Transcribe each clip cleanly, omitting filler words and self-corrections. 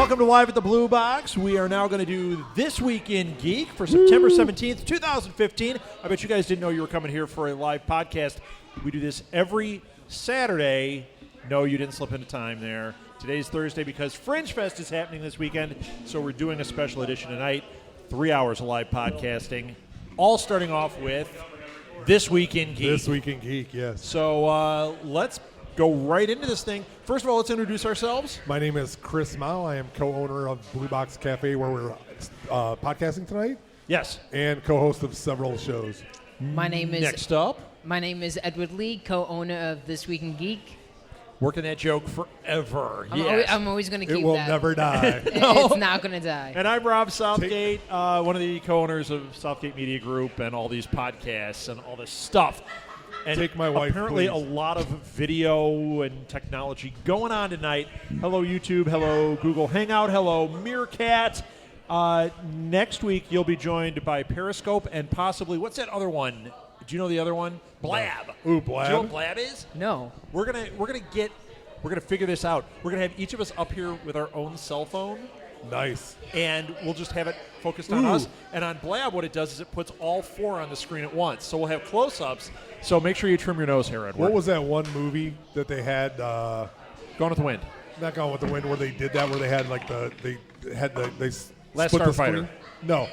Welcome to Live at the Blue Box. We are now going to do This Week in Geek for September 17th, 2015. I bet you guys didn't know you were coming here for a live podcast. We do this every Saturday. No, you didn't slip into time there. Today's Thursday because Fringe Fest is happening this weekend, so we're doing a special edition tonight. 3 hours of live podcasting, all starting off with This Week in Geek. This Week in Geek, yes. So let's go right into this thing. First of all, let's introduce ourselves. My name is Chris Mao. I am co-owner of Blue Box Cafe, where we're podcasting tonight. Yes. And co-host of several shows. My name is Next up. My name is Edward Lee, co-owner of This Week in Geek. Working that joke forever. I'm always going to keep that. It will never die. It's not going to die. And I'm Rob Southgate, one of the co-owners of Southgate Media Group and all these podcasts and all this stuff. And Take my wife, apparently please. a lot of video and technology going on tonight. Hello, YouTube. Hello, Google Hangout. Hello, Meerkat. Next week, you'll be joined by Periscope and possibly, what's that other one? Do you know the other one? Blab. Ooh, Blab. Do you know what Blab is? No. We're gonna figure this out. We're gonna have each of us up here with our own cell phone. Nice. And we'll just have it focused on us. And on Blab, what it does is it puts all four on the screen at once. So we'll have close-ups. So make sure you trim your nose hair, Edward. What was that one movie that they had? Gone with the Wind. Not Gone with the Wind, where they did that, where they had like they Last split the Starfighter. screen? No.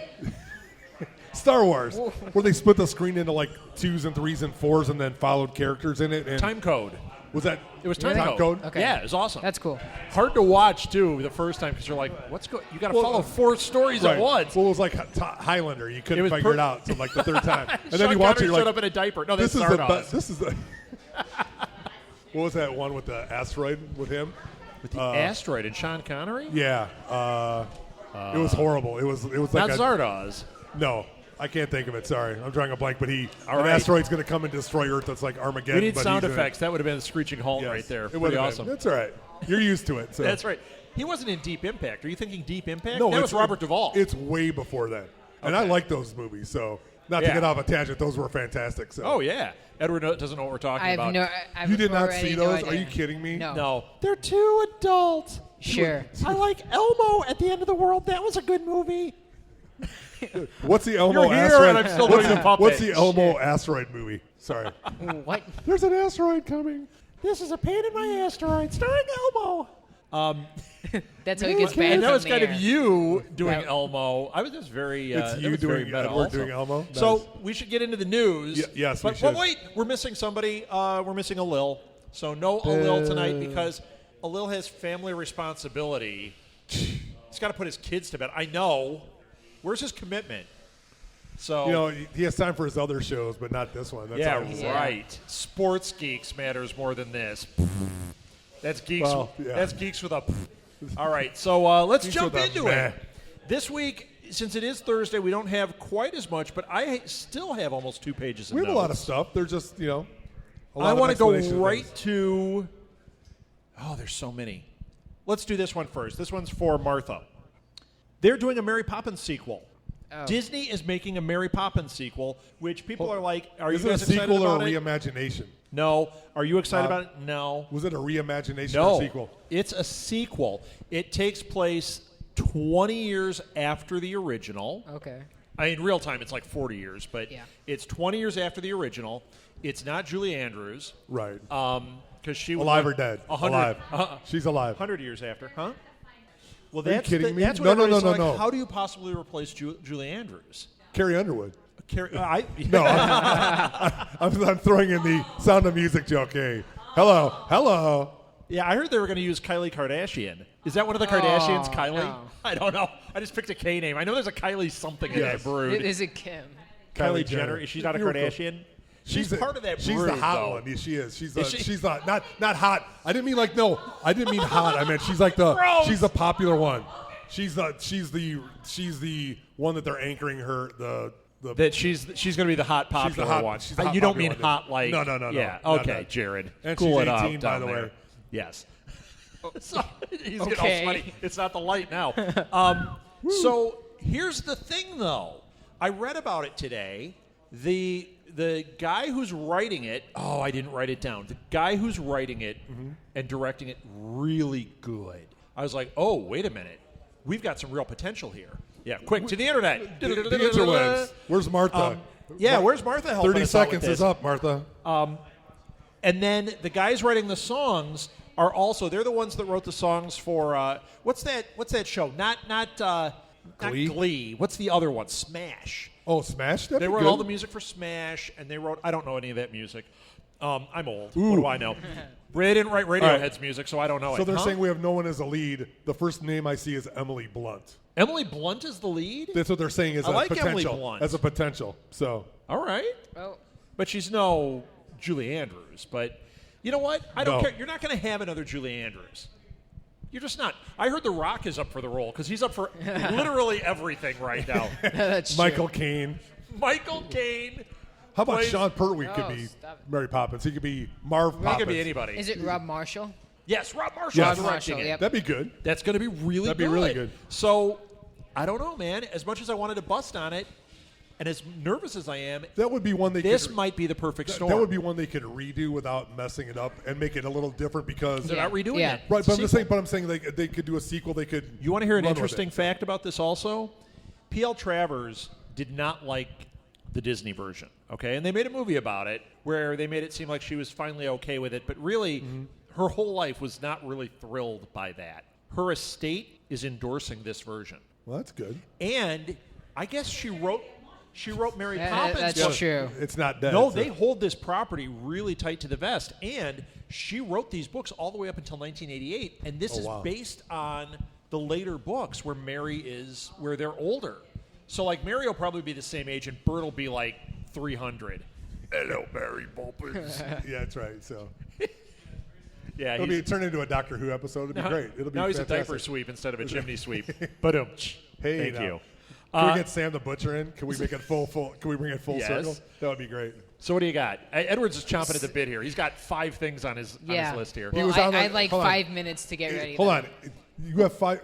Star Wars, where they split the screen into like 2s and 3s and 4s, and then followed characters in it. And Time Code. Was that? It was Time Code. Code. Okay. Yeah, it was awesome. That's cool. Hard to watch, too, the first time, because you're like, you got to follow four stories Right. at once. Well, it was like Highlander. You couldn't was figure it out until like the third time, and then Sean you watch Connery it. You're showed like, up in a diaper. No, that's this is the Zardoz. best. This is the. What was that one with the asteroid with him? With the asteroid and Sean Connery? Yeah, it was horrible. It was like Not Zardoz. No, I can't think of it. Sorry, I'm drawing a blank. But an right. asteroid's going to come and destroy Earth. That's like Armageddon. We need but sound he's effects. That would have been a screeching halt right there. It Pretty would awesome. That's all right. You're used to it. So. That's right. He wasn't in Deep Impact. Are you thinking Deep Impact? No, that was Robert Duvall. It's way before that, and I like those movies. So not to Yeah. get off a tangent, those were fantastic. So. Oh, yeah. Edward doesn't know what we're talking about. You did not see those? idea. Are you kidding me? No. They're too adult. Sure. I like Elmo at the end of the world. That was a good movie. What's the Elmo You're here asteroid? and I'm still doing the puppet. What's the Elmo asteroid movie? Sorry. What? There's an asteroid coming. This is a pain in my asteroid starring Elmo. That's how he gets banned And that from was the kind of air. you doing That- Elmo. I was just very. It's that you was very doing meta Edward also. doing Elmo. So Nice. we should get into the news. Yes, we but should. wait, we're missing somebody. We're missing Alil. So no Alil tonight because Alil has family responsibility. He's got to put his kids to bed. I know. Where's his commitment? So he has time for his other shows, but not this one. That's all I'm saying. right. Sports Geeks matters more than this. That's Geeks. Well, yeah. That's Geeks with a. All right, so let's Geeks jump with a into meh. it. This week, since it is Thursday, we don't have quite as much, but I still have almost 2 pages of We have notes. a lot of stuff. They're just, a lot I of want to go explanation of right things. to. Oh, there's so many. Let's do this one first. This one's for Martha. They're doing a Mary Poppins sequel. Oh. Disney is making a Mary Poppins sequel, which people are like, are Is you it a guys excited sequel or a about it? reimagination? No. Are you excited about it? No. Was it a reimagination No. or sequel? It's a sequel. It takes place 20 years after the original. Okay. I mean, real time, it's like 40 years, but Yeah. it's 20 years after the original. It's not Julie Andrews. Right. Because she was Alive like or dead? 100, Alive. She's alive. 100 years after, huh? Well, Are you that's kidding me? That's what No, everybody's no, like, no. how do you possibly replace Julie Andrews? Carrie Underwood. No, I'm throwing in the Sound of Music joke. Hey. Hello. Yeah, I heard they were going to use Kylie Kardashian. Is that one of the Kardashians, Kylie? no. I don't know. I just picked a K name. I know there's a Kylie something in Yes. that brood. Is it Kim? Kylie Jenner. Is she not a You were cool. Kardashian? She's part of that She's brood, the hot though. one. Yeah, she is. She's Is she? she's not hot. I didn't mean like no. I didn't mean hot. I meant she's like the Gross. she's the popular one. She's the one that they're anchoring her the That she's going to be the hot popular hot- one. she's the hot You don't popular mean one. hot like No. Yeah. Not Okay, that. Jared. And cool she's it up 18, by down the there. way. Yes. So, he's getting all Okay. sweaty. It's not the light now. So here's the thing, though. I read about it today. The guy who's writing it. I didn't write it down. The guy who's writing it and directing it really good. I was like, oh, wait a minute. We've got some real potential here. Yeah, quick, to the internet. The interwebs. Where's Martha? Where's Martha helping 30 us out with seconds this? is up, Martha. And then the guys writing the songs are also, they're the ones that wrote the songs for, what's that show? Not Glee. What's the other one? Smash. Oh, Smash? They wrote all the music for Smash, and they wrote, I don't know any of that music. I'm old. What do I know? They didn't write Radiohead's music, so I don't know it. So they're saying we have no one as a lead. The first name I see is Emily Blunt. Emily Blunt is the lead? That's what they're saying is I a like potential. Emily Blunt. As a potential. So. All right. Oh, But she's no Julie Andrews. But you know what? I don't No. care. You're not going to have another Julie Andrews. You're just not. I heard The Rock is up for the role because he's up for literally everything right now. that's Michael true. Caine. Michael Caine. How about plays- Sean Pertwee could Oh, be stop it. Mary Poppins? He could be Marv Poppins. He could be anybody. Is it Rob Marshall? Yes, Rob Marshall Yes. is Rob directing Marshall, it. yep. That'd be good. That's going to be really That'd good. be really good. So, I don't know, man. As much as I wanted to bust on it, and as nervous as I am, That would be one they this could. might be the perfect storm. That would be one they could redo without messing it up and make it a little different because. They're not redoing Yeah. it. Right, It's but a I'm just sequel. saying. But I'm saying they could do a sequel. They could. You want to hear an run with interesting it. fact about this also? P.L. Travers did not like the Disney version, okay? And they made a movie about it where they made it seem like she was finally okay with it, but really, her whole life was not really thrilled by that. Her estate is endorsing this version. Well, that's good. And I guess she wrote Mary Poppins. That's book. true. It's not dead. No, It's they hold this property really tight to the vest. And she wrote these books all the way up until 1988. And this is wow. based on the later books where where they're older. So, like, Mary will probably be the same age, and Bert will be, like, 300. Hello, Mary Poppins. Yeah, that's right. So Yeah, it'll be turned into a Doctor Who episode. It'll be great. It'll be now he's fantastic. a diaper sweep instead of a chimney sweep. But Hey, thank now. you. Can we get Sam the Butcher in? Can we make it full? Can we bring it full Yes. circle? That would be great. So what do you got? Edwards is chomping at the bit here. He's got 5 things on his list here. Well, was I on had the- like hold on. 5 minutes to get ready. Hold on. You have 5.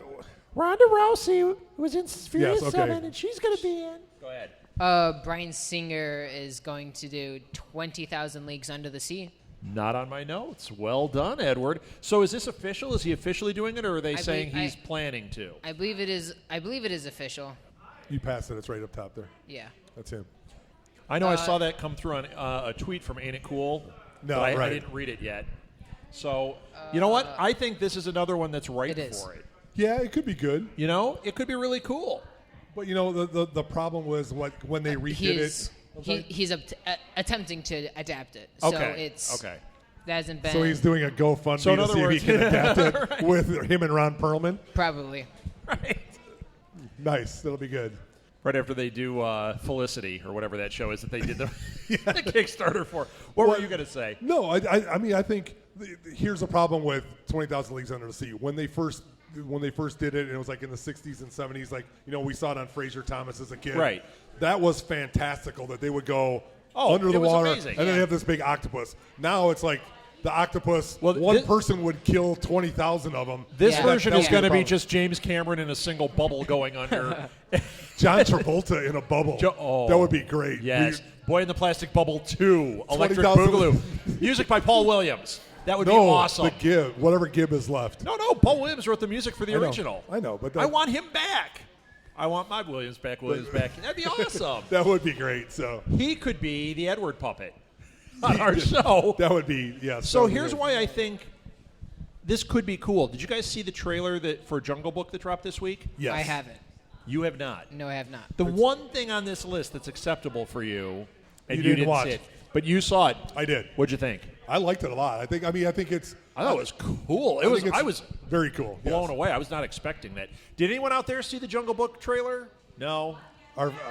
Ronda Rousey was in Furious Yes, okay. 7, and she's going to be in. Go ahead. Bryan Singer is going to do 20,000 Leagues Under the Sea. Not on my notes. Well done, Edward. So is this official? Is he officially doing it, or are they saying believe- he's planning to? I believe it is. I believe it is official. You passed it. It's right up top there. Yeah. That's him. I know I saw that come through on a tweet from Ain't It Cool, No, but I right. didn't read it yet. So, you know what? I think this is another one that's right It is. for it. Yeah, it could be good. You know, it could be really cool. But, you know, the problem was when they redid it. He's attempting to adapt it. So Okay. it's Okay. that hasn't been So he's doing a GoFundMe So in to other see if words- he can adapt it with him and Ron Perlman. probably. Right. Nice. That'll be good. Right after they do Felicity, or whatever that show is that they did the, the Kickstarter for. What were you going to say? No, I mean, I think here's the problem with 20,000 Leagues Under the Sea. When they first did it, and it was like in the 60s and 70s, like, you know, we saw it on Fraser Thomas as a kid. Right. That was fantastical that they would go Oh, under it the was water, amazing, and then yeah. they have this big octopus. Now it's like the octopus, Well, one thi- person would kill 20,000 of them. This Yeah. version That is would going to be problem. just James Cameron in a single bubble going under. John Travolta in a bubble. Oh. That would be great. Yes. Boy in the Plastic Bubble 2, Electric 20,000 Boogaloo. Music by Paul Williams. That would be No, awesome. the Gibb, whatever Gibb is left. No, Paul Williams wrote the music for the I know. original. I know, but I want him back. I want my Williams back. That'd be awesome. that would be great. So He could be the Edward puppet on our show. that would be So here's why I think this could be cool. Did you guys see the trailer for Jungle Book that dropped this week? Yes. I haven't. You have not. No, I have not. The one thing on this list that's acceptable for you, and You you didn't didn't watch. see it, but you saw it. I did. What'd you think? I liked it a lot. I think it's. I thought it was cool. I think it's I was very cool. blown yes. away. I was not expecting that. Did anyone out there see the Jungle Book trailer? No.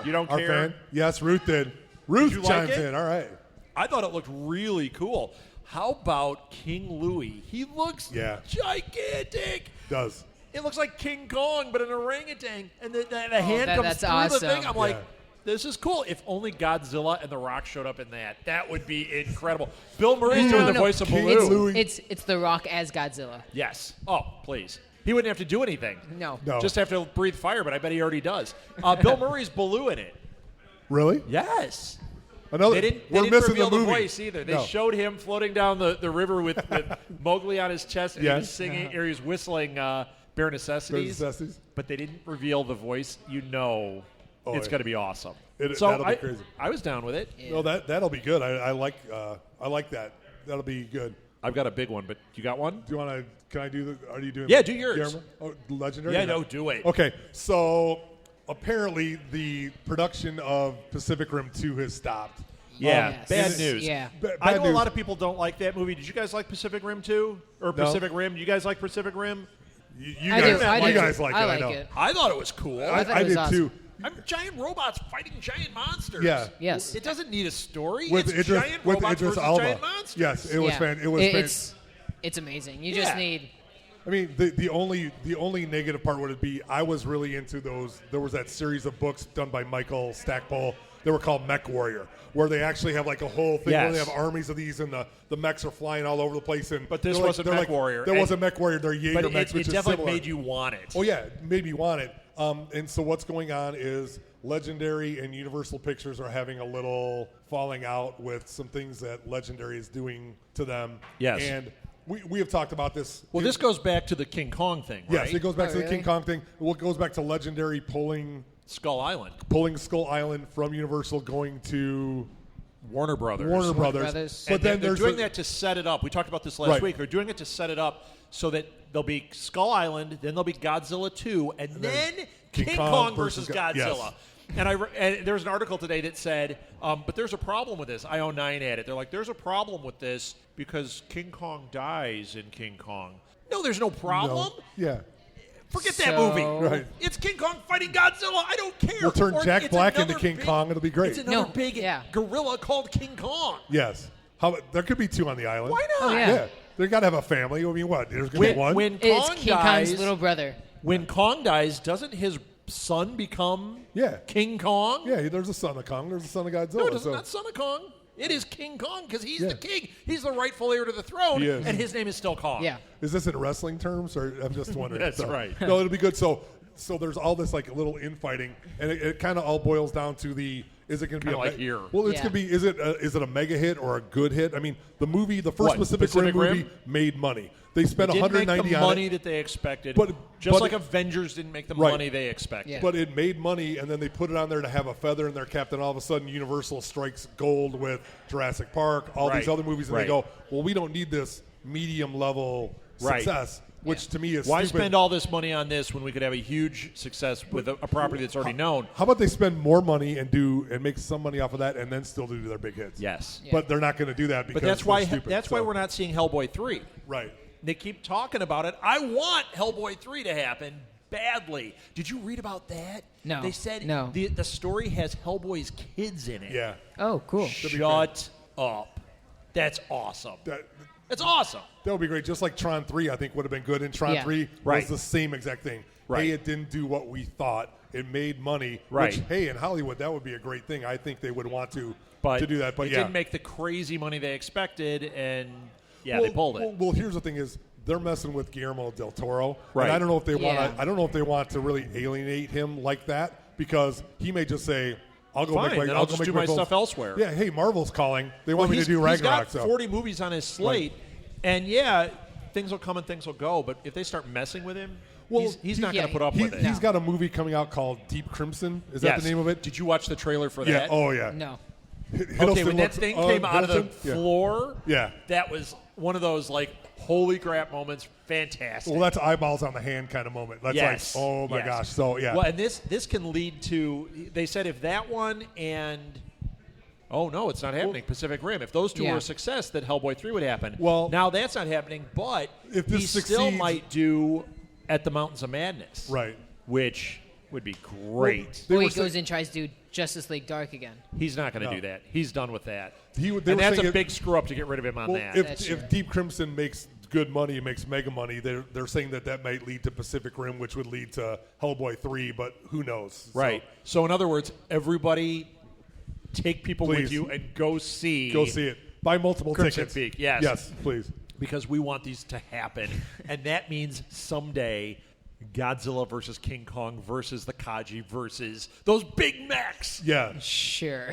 You don't our care? Fan? Yes, Ruth did. Ruth you like chimes it? in. All right. I thought it looked really cool. How about King Louie? He looks gigantic. Does. It looks like King Kong, but an orangutan. And the hand comes that's through awesome. the thing. I'm like, Yeah. this is cool. If only Godzilla and The Rock showed up in that would be incredible. Bill Murray's doing the no. voice of King Baloo. Louie. It's The Rock as Godzilla. Yes. Oh, please. He wouldn't have to do anything. No. No. Just have to breathe fire, but I bet he already does. Bill Murray's Baloo in it. Really? Yes. Another. They didn't we're reveal missing the movie. voice either. They No. showed him floating down the river with Mowgli on his chest, and he Yes. was singing, or he was whistling Bare Necessities. Bare Necessities. But they didn't reveal the voice. It's going to be awesome. That'll be crazy. I was down with it. Yeah. No, that'll be good. I like that. That'll be good. I've got a big one, but you got one? Do you want to? Can I do the? Are you doing? Yeah, do yours. Guillermo? Oh, Legendary. Yeah, no, do it. Okay, so apparently the production of Pacific Rim 2 has stopped. Yeah, Yes. bad news. Yeah. I know a lot of people don't like that movie. Did you guys like Pacific Rim 2? Or No. Pacific Rim? You guys like Pacific Rim? You I guys, do. I you do. guys like it. I I like know. it. I thought it was cool. I thought I it was did awesome. too. I'm giant robots fighting giant monsters. Yeah. Yes. It doesn't need a story. With it's Idris, giant with robots Idris versus Elba. giant monsters. Yes, it was It's amazing. You Yeah. just need. I mean, the only negative part would be I was really into those. There was that series of books done by Michael Stackpole. They were called Mech Warrior, where they actually have like a whole thing where they Yes. have armies of these, and the mechs are flying all over the place. And But this they're wasn't Mech Warrior. There And- wasn't Mech Warrior. They're Jaeger But mechs, it which is definitely similar. made you want it. Oh yeah, it made me want it. And so what's going on is Legendary and Universal Pictures are having a little falling out with some things that Legendary is doing to them. Yes. And we have talked about this. Well, this goes back to the King Kong thing, right? Yes, it goes back Oh, to the really? King Kong thing. Well, it goes back to Legendary pulling Skull Island. Skull Island from Universal going to Warner Brothers. Warner Brothers. Brothers. But And then they're there's doing the- that to set it up. We talked about this last Right. week. They're doing it to set it up so that there'll be Skull Island, then there'll be Godzilla 2, and then King Kong versus Godzilla. Yes. And there was an article today that said, but there's a problem with this. IO9 had it. They're like, there's a problem with this because King Kong dies in King Kong. No, there's no problem. No. Yeah. Forget that So- movie. Right. It's King Kong fighting Godzilla. I don't care. We'll turn Or Jack it's Black into another King big- Kong. It'll be great. It's another No, big yeah. gorilla called King Kong. Yes. There could be two on the island. Why not? Oh, yeah. Yeah. They got to have a family. I mean, what? There's going to be one? When It's Kong King dies, Kong's little brother. when Kong dies, doesn't his son become Yeah. King Kong? Yeah, there's a son of Kong. There's a son of Godzilla. No, it doesn't. so- Not son of Kong. It is King Kong because he's Yeah. the king. He's the rightful heir to the throne, He is. and his name is still Kong. Yeah. Is this in wrestling terms, or I'm just wondering? That's right. No, it'll be good. So there's all this like little infighting, and it kind of all boils down to is it going to be Kinda like here. Well, it's Yeah. going to be is it a mega hit or a good hit? I mean, the first What, Pacific Rim Pacific Rim? movie made money. They spent Didn't make 190 the on money it, that they expected, But- just but- like Avengers didn't make the Right. money they expected. Yeah. but it made money, and then they put it on there to have a feather in their cap. Then all of a sudden, Universal strikes gold with Jurassic Park, all these Right. other movies, and Right. they go, "Well, we don't need this medium level Right. success," which to me is Why stupid. spend all this money on this when we could have a huge success with a property that's already known? How about they spend more money and make some money off of that, and then still do their big hits? Yes. Yeah. But they're not going to do that because But that's why they're stupid, that's why so- we're not seeing Hellboy 3. right. They keep talking about it. I want Hellboy 3 to happen badly. Did you read about that? No. They said No. the story has Hellboy's kids in it. Yeah. Oh, cool. Shut up. That's awesome. That That's awesome. would be great. Just like Tron 3, I think would have been good. And Tron Yeah. 3 Right. was the same exact thing. Right. Hey, it didn't do what we thought. It made money. Right. Which, hey, in Hollywood, that would be a great thing. I think they would want to do that. But it yeah. didn't make the crazy money they expected, and Well, they pulled it. Well, here's the thing: is they're messing with Guillermo del Toro, Right. and I don't know if they want. Yeah. I don't know if they want to really alienate him like that because he may just say, "I'll go Fine, make my. then I'll I'll go just make do my my goals." stuff elsewhere. Yeah, hey, Marvel's calling. They want me to do He's Ragnarok. got So 40 movies on his slate, and things will come and things will go. But if they start messing with him, Well, he's not yeah, going to put up with it. he's got a movie coming out called Deep Crimson. Is that the name of it? Did you watch the trailer for Yeah. that? Oh yeah. No. Okay, Hiddleston when that looks thing came out of the Hiddleston? Yeah. floor, Yeah. that was one of those like holy crap moments. Fantastic. Well, that's eyeballs on the hand kind of moment. That's Yes. like, oh my Yes. gosh. So yeah. Well, and this can lead to. They said if that one and. Oh no, it's not happening. Pacific Rim. If those two Yeah. were a success, that Hellboy 3 would happen. Well- now that's not happening. But If this he still succeeds- might do At the Mountains of Madness, Right. Which would be great. They Or he were goes saying- and tries to do Justice League Dark again. He's not going to No. do that. He's done with that. They and were that's saying a if- big screw up to get rid of him on Well, that. That's if true. Deep Crimson makes good money, makes mega money, they're saying that might lead to Pacific Rim, which would lead to Hellboy 3, but who knows? Right. So in other words, everybody take people with Please. you and go see. Go see it. Buy multiple Crimson tickets. Peak, yes. Yes, please. Because we want these to happen. And that means someday Godzilla versus King Kong versus the Kaiji versus those big mechs. Yeah. Sure.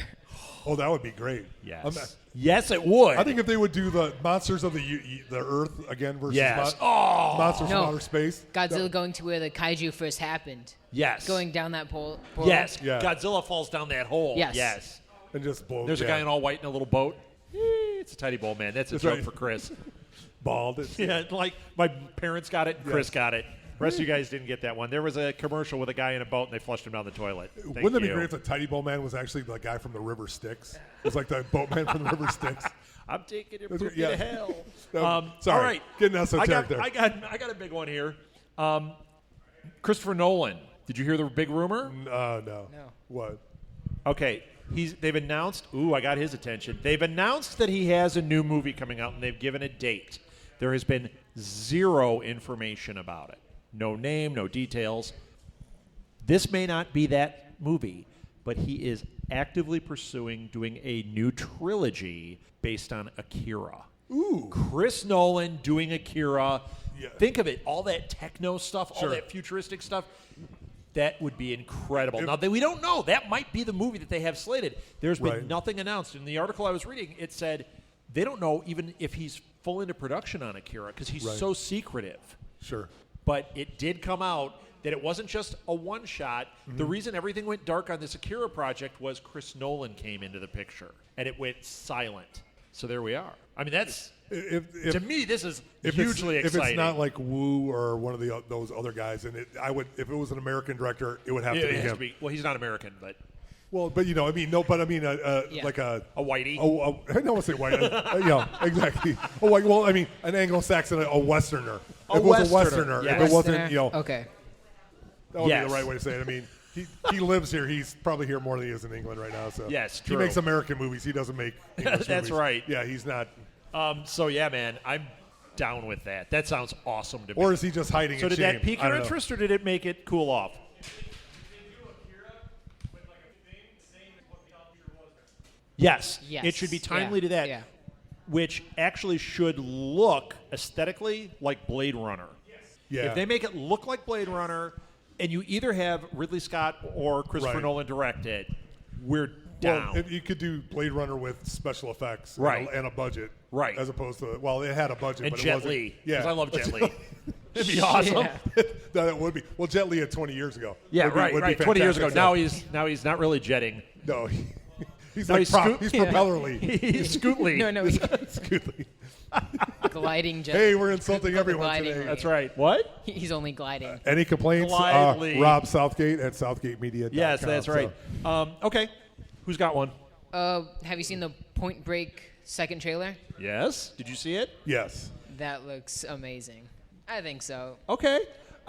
Oh, that would be great. Yes. Yes, it would. I think if they would do the Monsters of the Earth again versus Yes. Monsters from Outer Space. Godzilla going to where the kaiju first happened. Yes. Going down that portal. Yes. Yeah. Godzilla falls down that hole. Yes. Yes. And just blow. There's a guy in all white in a little boat. It's a tiny bowl, man. That's a joke right. for Chris. Bald. Yeah, like my parents got it and Chris got it. The rest of you guys didn't get that one. There was a commercial with a guy in a boat and they flushed him down the toilet. Wouldn't that be great if the Tiny Bowl Man was actually the guy from the River Styx? It was like the boatman from the River Styx. I'm taking your poopy to hell. Sorry. All right. Getting esoteric there. I got a big one here. Christopher Nolan. Did you hear the big rumor? No. What? Okay. They've announced. Ooh, I got his attention. They've announced that he has a new movie coming out, and they've given a date. There has been zero information about it. No name, no details. This may not be that movie, but he is actively pursuing doing a new trilogy based on Akira. Ooh. Chris Nolan doing Akira. Yeah. Think of it, all that techno stuff, Sure. all that futuristic stuff. That would be incredible. Now, we don't know. That might be the movie that they have slated. There's been nothing announced. In the article I was reading, it said they don't know even if he's full into production on Akira because he's so secretive. Sure. But it did come out that it wasn't just a one-shot. Mm-hmm. The reason everything went dark on this Akira project was Chris Nolan came into the picture, and it went silent. So there we are. I mean, that's... to me, this is hugely exciting. If it's not like Wu or one of those other guys, and if it was an American director, it would have to be him. Well, he's not American, but... Well, but like a whitey. I don't want to say white. Exactly. An Anglo-Saxon, a Westerner. If it was a Westerner. If it wasn't, Okay. That would be the right way to say it. I mean, he lives here. He's probably here more than he is in England right now. So yes, true. He makes American movies. He doesn't make English That's movies. right. Yeah, he's not. So yeah, man, I'm down with that. That sounds awesome to me. Or is he just hiding? So in did shame? that pique your interest, or did it make it cool off? Yes, it should be timely to that, which actually should look aesthetically like Blade Runner. Yeah. If they make it look like Blade Runner, and you either have Ridley Scott or Christopher Nolan direct it, we're down. Well, if you could do Blade Runner with special effects and a budget, as opposed to it had a budget, and but Jet it wasn't. Li, Yeah, because I love Jet Li. It'd be awesome. No, it would be. Well, Jet Li at 20 years ago. Yeah, would be 20 years ago. fantastic. Now he's not really jetting. No, he's No, like he's propellerly. He's Scootly. No, he's Scootly. gliding jet. Hey, we're insulting everyone gliding today. That's right. What? He's only gliding. Any complaints? Rob Southgate at SouthgateMedia.com. Yes, that's right. Okay. Who's got one? Have you seen the Point Break second trailer? Yes. Did you see it? Yes. That looks amazing. I think so. Okay.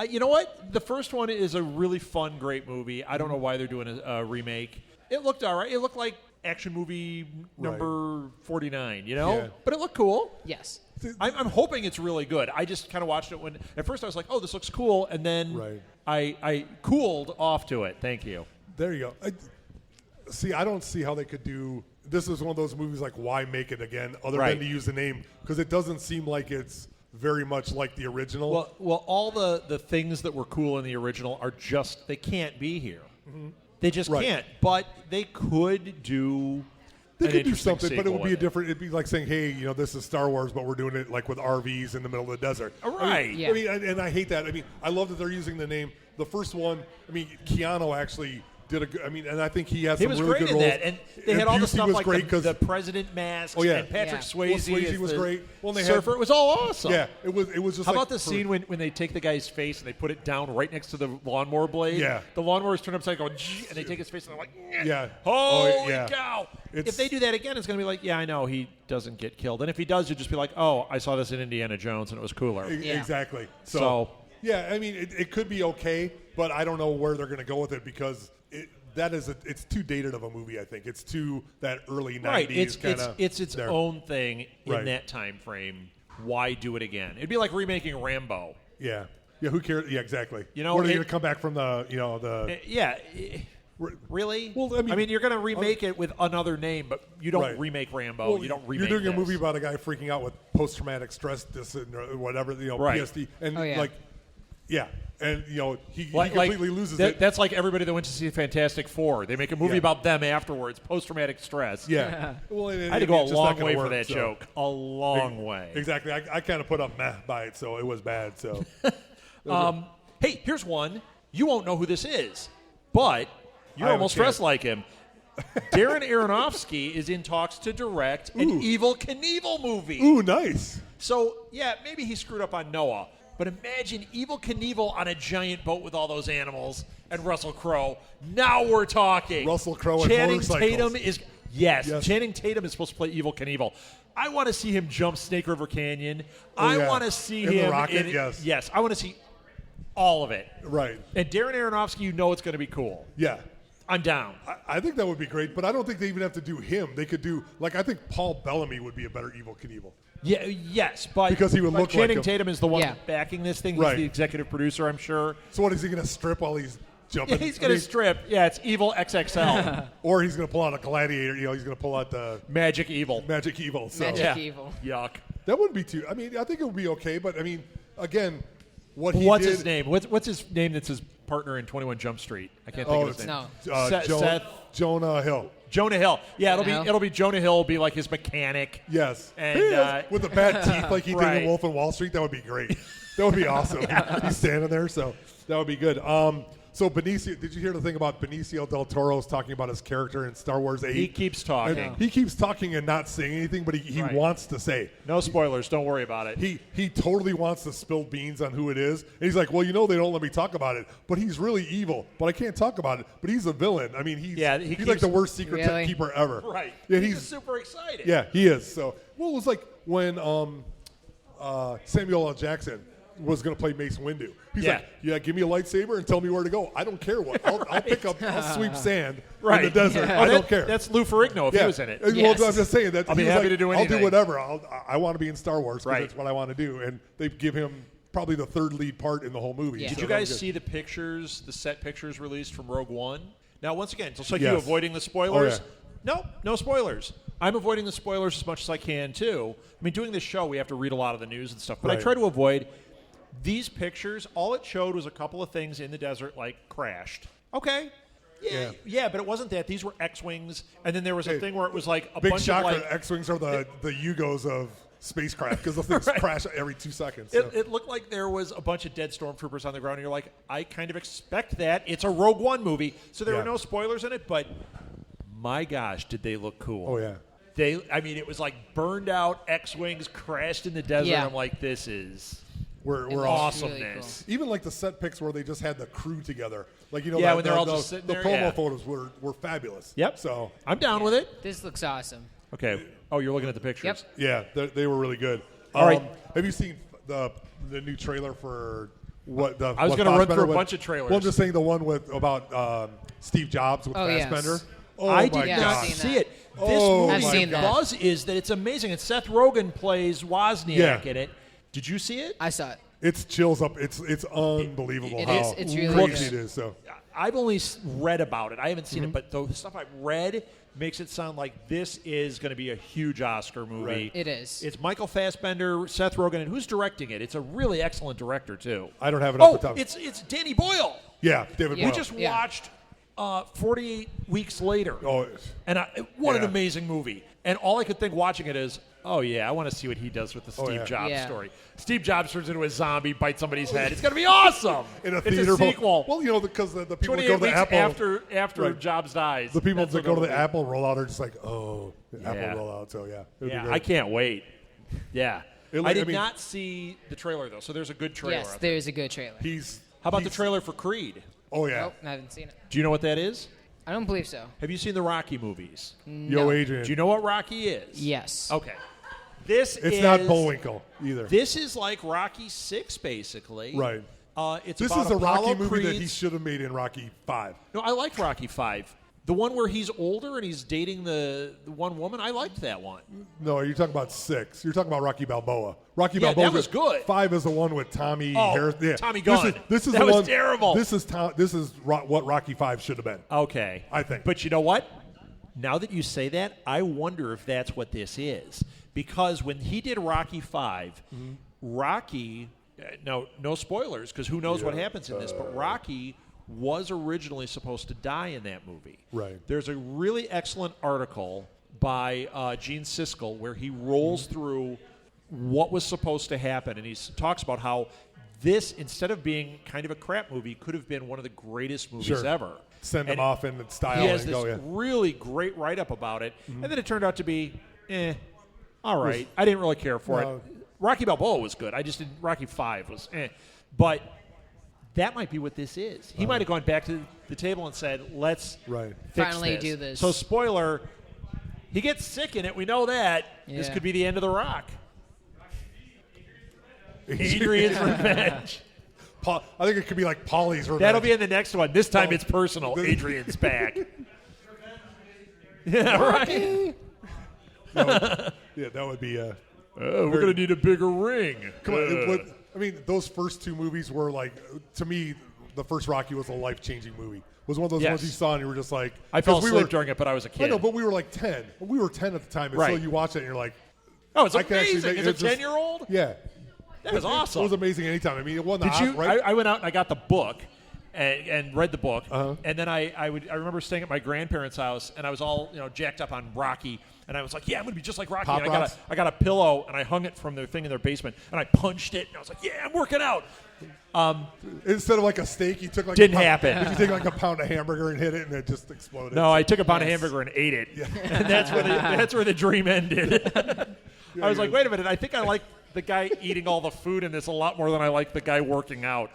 You know what? The first one is a really fun, great movie. I don't know why they're doing a remake. It looked all right. It looked like action movie number 49, Yeah. But it looked cool. Yes. I'm hoping it's really good. I just kind of watched it when at first I was like, oh, this looks cool, and then I cooled off to it. Thank you. There you go. I don't see how they could do. This is one of those movies like why make it again other than to use the name, because it doesn't seem like it's very much like the original. Well, all the things that were cool in the original are just they can't be here. Mm-hmm. They just can't. But they could do. They could do something, but it sequel would be a with different. It'd be like saying, "Hey, this is Star Wars, but we're doing it like with RVs in the middle of the desert." Right. Yeah. I mean, and I hate that. I mean, I love that they're using the name. The first one, Keanu actually did a good. And I think he has some really good roles. He was great in that, and they had all the Busey stuff was like great the president masks. Oh, yeah. And Patrick Yeah. Swayze. Swayze as was the great. Well, they surfer. had, it was all awesome. Yeah, it was just. How like about the scene when they take the guy's face and they put it down right next to the lawnmower blade? Yeah. The lawnmower's turned upside down, and they take his face and they're like, Yeah. Holy yeah. cow! If they do that again, it's going to be like, yeah, I know he doesn't get killed, and if he does, you'll just be like, oh, I saw this in Indiana Jones and it was cooler. Yeah. Exactly. So yeah, I mean, it could be okay, but I don't know where they're going to go with it because it's too dated of a movie. I think it's too that early 90s right, it's its there. own thing in Right. that time frame. Why do it again? It'd be like remaking Rambo. Yeah. Who cares? Yeah, exactly. Where are they going to come back from the Yeah. Really? Well, I mean, you're going to remake it with another name, but you don't remake Rambo. Well, you don't remake. You're doing this. a movie about a guy freaking out with post-traumatic stress or whatever, Right. PSD, and Oh, yeah. like, Yeah. And, he completely loses it. That's like everybody that went to see Fantastic Four. They make a movie about them afterwards, post-traumatic stress. Yeah. Well, I had to go a long way for that so. joke. A long way. Exactly. I kind of put up meh by it, so it was bad. So, hey, here's one. You won't know who this is, but you're I almost have a dressed like him. Darren Aronofsky is in talks to direct an Evel Knievel movie. ooh, nice. So, yeah, maybe he screwed up on Noah. But imagine Evel Knievel on a giant boat with all those animals and Russell Crowe. Now we're talking. Russell Crowe and Channing motorcycles. Tatum is Channing Tatum is supposed to play Evel Knievel. I want to see him jump Snake River Canyon. I want to see in him the rocket. Yes, I want to see all of it. Right. And Darren Aronofsky, it's going to be cool. Yeah. I'm down. I think that would be great, but I don't think they even have to do him. They could do I think Paul Bellamy would be a better Evel Knievel. Yeah, yes, but because he would look Channing like him. Tatum is the one backing this thing. He's the executive producer, I'm sure. So what is he going to strip while he's jumping? Yeah, he's going to strip. Yeah, it's Evel XXL. Or he's going to pull out a gladiator. He's going to pull out the Magic Evel. So. Evil. Yuck. That wouldn't be too. I mean, I think it would be okay, but I mean, again, what's his name? What's his name? That's his partner in 21 Jump Street. I can't think of his name. No. Seth. Jonah Hill. Jonah Hill. Yeah, it'll be Jonah Hill will be like his mechanic. Yes. And with the bad teeth like he did in Wolf of Wall Street, that would be great. That would be awesome. He's standing there, so that would be good. So Benicio, did you hear the thing about Benicio del Toro's talking about his character in Star Wars 8? He keeps talking. And he keeps talking and not saying anything, but he wants to say. No spoilers. Don't worry about it. He totally wants to spill beans on who it is. And he's like, well, they don't let me talk about it, but he's really evil. But I can't talk about it. But he's a villain. I mean, he's like the worst secret keeper ever. Right. Yeah, he's super excited. Yeah, he is. So, it was like when Samuel L. Jackson was going to play Mace Windu. He's like, give me a lightsaber and tell me where to go. I don't care what. I'll pick up, I'll sweep sand in the desert. I don't care. That's Lou Ferrigno if he was in it. Well, I'm just saying that. I'll be happy to do anything. I'll do whatever. I want to be in Star Wars because that's what I want to do. And they give him probably the third lead part in the whole movie. Yeah. Did you guys see the set pictures released from Rogue One? Now, once again, just like you avoiding the spoilers. No spoilers. I'm avoiding the spoilers as much as I can, too. I mean, doing this show, we have to read a lot of the news and stuff. But I try to avoid these pictures. All it showed was a couple of things in the desert, crashed. Okay. Yeah, but it wasn't that. These were X-Wings. And then there was a thing where it was like a big bunch shocker, of X-Wings are the Yugos of spacecraft because the things crash every 2 seconds. So. It looked like there was a bunch of dead stormtroopers on the ground. And you're like, I kind of expect that. It's a Rogue One movie. So there were no spoilers in it, but my gosh, did they look cool. Oh, yeah. It was like burned out X-Wings crashed in the desert. Yeah. I'm like, this is we're awesomeness. Really cool. Even like the set pics where they just had the crew together. When they're all just sitting there. The promo photos were fabulous. Yep. So I'm down with it. This looks awesome. Okay. Oh, you're looking at the pictures. Yep. Yeah, they were really good. All right. Have you seen the new trailer for what the? I was going to run through a bunch of trailers. Well, I'm just saying the one about Steve Jobs with Fassbender. Yes. Oh, I my did God. not see it. This I've movie, seen the that. buzz is that it's amazing. And Seth Rogen plays Wozniak in it. Did you see it? I saw it. It's chills up. It's unbelievable It how is. It's really crazy good. it is. So I've only read about it. I haven't seen it, but the stuff I've read makes it sound like this is going to be a huge Oscar movie. Right. It is. It's Michael Fassbender, Seth Rogen, and who's directing it? It's a really excellent director, too. I don't have it off the top. It's Danny Boyle. Yeah, David Yeah. Boyle. We just watched 48 Weeks Later. Oh, and what an amazing movie. And all I could think watching it is, oh, yeah, I want to see what he does with the Steve Jobs story. Steve Jobs turns into a zombie, bites somebody's head. It's going to be awesome. In a it's theater. a sequel. Well, because the people that 28 go to the weeks Apple. after Jobs dies. The people that's that what go to it'll the be. Apple rollout are just like, oh, the Apple rollout. So, yeah. It'll be great. I can't wait. Yeah. I did mean, not see the trailer, though, so there's a good trailer. Yes, there's a good trailer. How about the trailer for Creed? Oh, yeah. Nope, I haven't seen it. Do you know what that is? I don't believe so. Have you seen the Rocky movies? No. Yo, Adrian. Do you know what Rocky is? Yes. Okay. It's not Bullwinkle either. This is like Rocky 6, basically. Right. It's This about is a Apollo Rocky movie that he Creed's- should have made in Rocky 5. No, I liked Rocky 5. The one where he's older and he's dating the one woman, I liked that one. No, you're talking about 6. You're talking about Rocky Balboa. Rocky Balboa. That was good. 5 is the one with Tommy Oh, Harris. Yeah. Tommy Gunn. This is That the was one, terrible. This is what Rocky 5 should have been. Okay. I think. But you know what? Now that you say that, I wonder if that's what this is. Because when he did Rocky 5, Rocky, no spoilers, because who knows what happens in this, but Rocky was originally supposed to die in that movie. Right. There's a really excellent article by Gene Siskel where he rolls through what was supposed to happen, and he talks about how this, instead of being kind of a crap movie, could have been one of the greatest movies ever. Send them off in style. He has and this go, really great write-up about it, and then it turned out to be, all right. I didn't really care for it. Rocky Balboa was good. I just didn't. Rocky 5 was But that might be what this is. He might have gone back to the table and said, let's fix finally this. do this. So, spoiler, he gets sick in it. We know that. Yeah. This could be the end of The Rock. Adrian's Revenge. I think it could be like Paulie's Revenge. That'll be in the next one. This time it's personal. Adrian's back. Yeah, right. That would be we're going to need a bigger ring. Come on. I mean, those first two movies were like, to me, the first Rocky was a life-changing movie. It was one of those ones you saw and you were just like... I fell asleep during it, but I was a kid. I know, but we were like 10. We were 10 at the time, and so you watch it and you're like... Oh, it's amazing. As a 10-year-old? Yeah. That was awesome. It was amazing anytime. I mean, it wasn't I went out and I got the book and read the book, and then I remember staying at my grandparents' house, and I was all jacked up on Rocky, and I was like, yeah, I'm gonna be just like Rocky. And I got a pillow, and I hung it from their thing in their basement, and I punched it, and I was like, yeah, I'm working out. Instead of like a steak, you took like didn't happen. Did you take like a pound of hamburger and hit it, and it just exploded? No, I took a pound of hamburger and ate it, and that's where the dream ended. I was like, wait a minute, I think I like the guy eating all the food in this a lot more than I like the guy working out.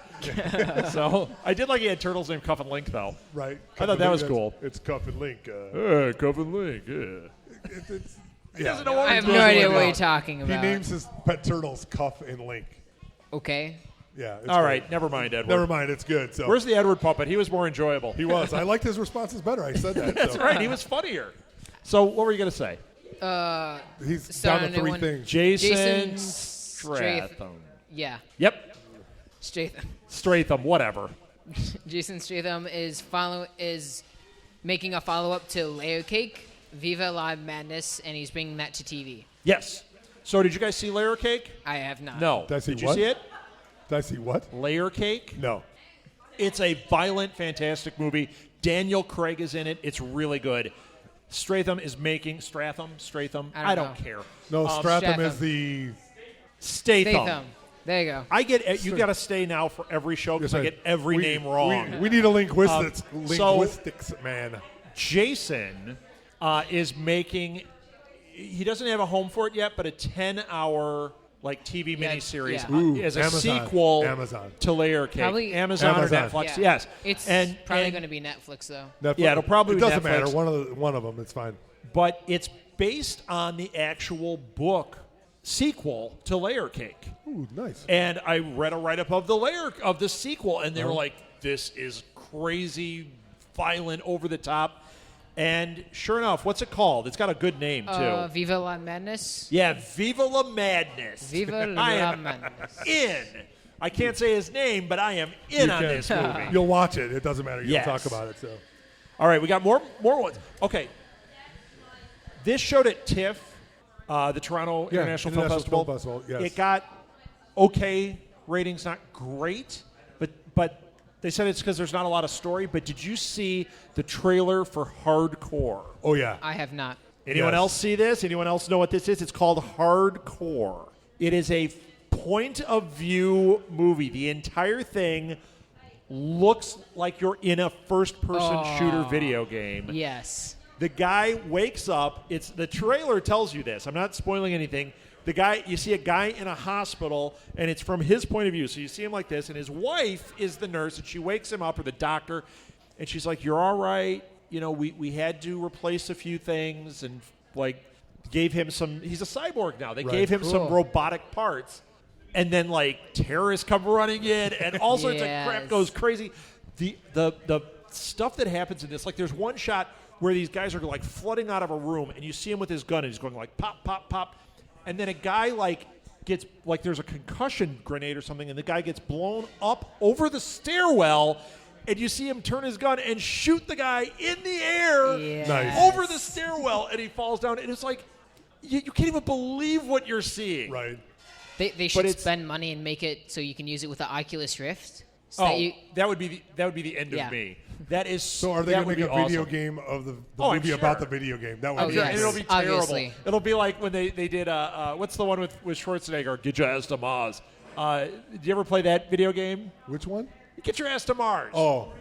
So I did like he had turtles named Cuff and Link, though. Right. I thought that was cool. It's Cuff and Link. Cuff and Link, I have no idea what you're talking about. He names his pet turtles Cuff and Link. Okay. Yeah. All right, never mind, Edward. Never mind, it's good. So where's the Edward puppet? He was more enjoyable. He was. I liked his responses better. I said that. That's right. He was funnier. So what were you going to say? He's down to three things. Jason Statham. Yeah. Yep. Statham, whatever. Jason Statham is making a follow-up to Layer Cake, Viva La Madness, and he's bringing that to TV. Yes. So did you guys see Layer Cake? I have not. No. Did you see it? Did I see what? Layer Cake? No. It's a violent, fantastic movie. Daniel Craig is in it. It's really good. Statham is making Statham. I don't care. No, Statham is the Statham. There you go. I get you. Got to stay now for every show because I get every name wrong. We need a linguistics man. Jason is making. He doesn't have a home for it yet, but a 10-hour TV miniseries as a sequel to Layer Cake. Probably Amazon or Netflix. Yeah. Yes, it's probably going to be Netflix though. Netflix. Yeah, it'll probably be doesn't Netflix. matter. One of them. It's fine. But it's based on the actual book sequel to Layer Cake. Ooh, nice. And I read a write-up of the sequel, and they were like, "This is crazy, violent, over the top." And sure enough, what's it called? It's got a good name too. Viva La Madness. Yeah, Viva La Madness. Viva La I am Madness. in. I can't say his name, but I am in on this movie. You'll watch it. It doesn't matter. You'll talk about it. So. All right, we got more ones. Okay. This showed at TIFF, the Toronto International Film Festival. Yes. It got okay ratings, not great, but they said it's because there's not a lot of story. But did you see the trailer for Hardcore? Oh, yeah. I have not. Anyone else see this? Anyone else know what this is? It's called Hardcore. It is a point-of-view movie. The entire thing looks like you're in a first-person shooter video game. Yes. The guy wakes up. The trailer tells you this. I'm not spoiling anything. You see a guy in a hospital, and it's from his point of view. So you see him like this, and his wife is the nurse, and she wakes him up, or the doctor, and she's like, "You're all right. We had to replace a few things, and gave him some. He's a cyborg now. They gave him some robotic parts, and then terrorists come running in, and all sorts of crap goes crazy. The stuff that happens in this, there's one shot where these guys are flooding out of a room, and you see him with his gun, and he's going pop, pop, pop. And then a guy gets there's a concussion grenade or something, and the guy gets blown up over the stairwell, and you see him turn his gun and shoot the guy in the air over the stairwell, and he falls down. And it's you can't even believe what you're seeing. Right. They should spend money and make it so you can use it with the Oculus Rift. So that would be the end of me. That is so. Are they going to make a video awesome. game of the I'm movie sure. about the video game? That would be And it'll be terrible. Obviously. It'll be like when they did what's the one with Schwarzenegger? Get your ass to Mars. Did you ever play that video game? Which one? Get your ass to Mars. Oh,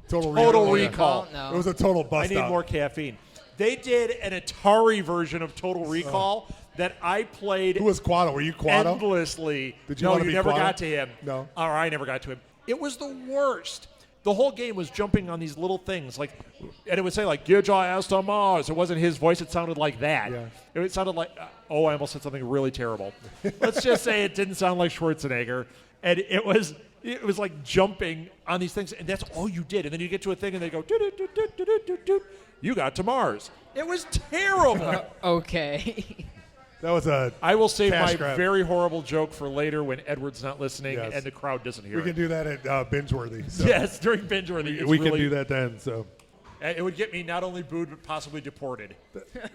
Total Recall. No. It was a total bust. I need more caffeine. They did an Atari version of Total Recall that I played. Who was Quado? Were you Quado? Endlessly. Did you want to be never Quado? got to him. No. Or I never got to him. It was the worst. The whole game was jumping on these little things, and it would say get your ass to Mars. It wasn't his voice; it sounded like that. Yeah. It sounded like I almost said something really terrible. Let's just say it didn't sound like Schwarzenegger, and it was like jumping on these things, and that's all you did. And then you get to a thing, and they go, "Doot, doot, doot, doot, doot, doot, doot." You got to Mars. It was terrible. Okay. That was a. I will save my grab. very horrible joke for later when Edward's not listening Yes. and the crowd doesn't hear We it. can do that at Bingeworthy. So Yes, during Bingeworthy. we can do that then. So It would get me not only booed but possibly deported.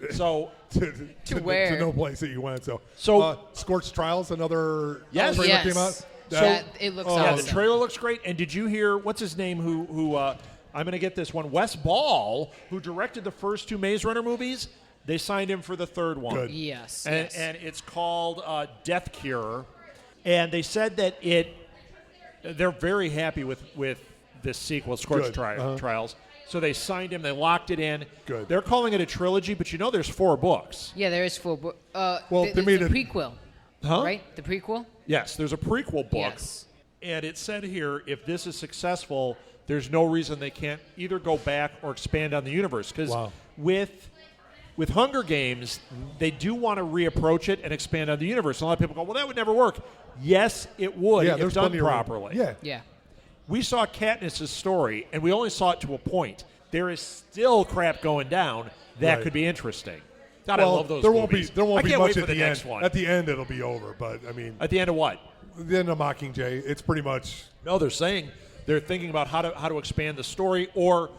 So To where? To no place that you went. So Scorched Trials, another Yes. trailer Yes. came out. It looks yeah, awesome. the trailer looks great. And did you hear what's his name? Who I'm going to get this one. Wes Ball, who directed the first two Maze Runner movies. They signed him for the third one. Good. Yes. And it's called Death Cure. And they said that they're very happy with this sequel, Scorched Trials. So they signed him. They locked it in. Good. They're calling it a trilogy, but there's 4 books. Yeah, there is 4 books. they made the it- prequel. Huh? Right? The prequel? Yes, there's a prequel book. Yes. And it said here, if this is successful, there's no reason they can't either go back or expand on the universe. Because with Hunger Games, they do want to reapproach it and expand on the universe. And a lot of people go, well, that would never work. Yes, it would Yeah, if there's done plenty of room. properly. Yeah. Yeah. We saw Katniss' story, and we only saw it to a point. There is still crap going down that Right. could be interesting. God, Well, I love those there movies. won't I be can't much wait for at the the next end. one. At the end, it'll be over. But I mean, At the end of what? the end of Mockingjay, it's pretty much. No, they're saying they're thinking about how to expand the story or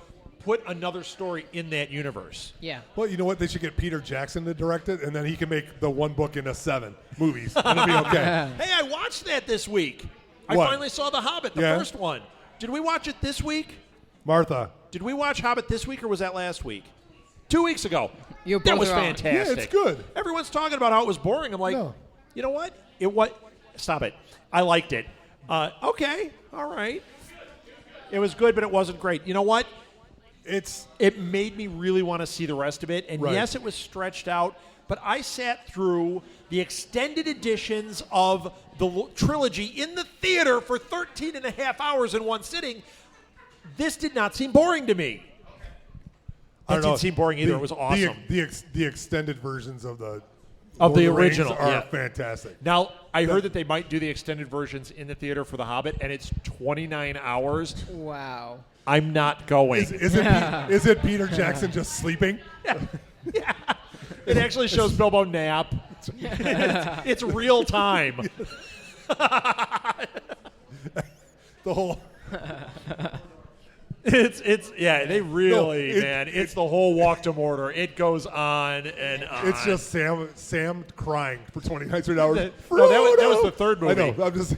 put another story in that universe. Yeah. Well, you know what? They should get Peter Jackson to direct it, and then he can make the one book into 7 movies. It'll be okay. Hey, I watched that this week. I What? finally saw The Hobbit, the Yeah? first one. Did we watch it this week? Martha. Did we watch Hobbit this week, or was that last week? 2 weeks ago. You're That both was wrong. fantastic. Yeah, it's good. Everyone's talking about how it was boring. I'm like, No. you know what? Stop it. I liked it. Okay, all right. It was good, but it wasn't great. You know what? It made me really want to see the rest of it. And Right. yes, it was stretched out, but I sat through the extended editions of the trilogy in the theater for 13 and a half hours in one sitting. This did not seem boring to me. I It don't know. didn't seem boring either. It was awesome. The extended versions of the Of the Lord Rings original, are yeah. fantastic. Now, I heard that they might do the extended versions in the theater for The Hobbit, and it's 29 hours. Wow. I'm not going. Is it Peter Jackson just sleeping? Yeah. It actually shows Bilbo nap. It's real time. The whole. It's they really, No, man. It's the whole walk to Mordor. It goes on and on. It's just Sam crying for 29 hours. No, that was the third movie. I know. I'm just.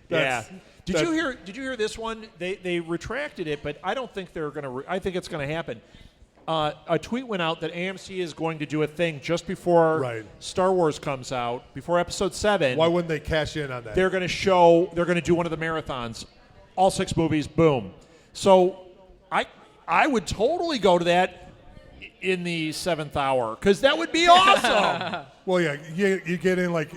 Yeah. Did you hear this one? They retracted it, but I don't think they're going to. I think it's going to happen. A tweet went out that AMC is going to do a thing just before Star Wars comes out, before Episode 7. Why wouldn't they cash in on that? They're going to do one of the marathons, all 6 movies, boom. So I would totally go to that in the 7th hour because that would be awesome. Well, yeah, you get in like.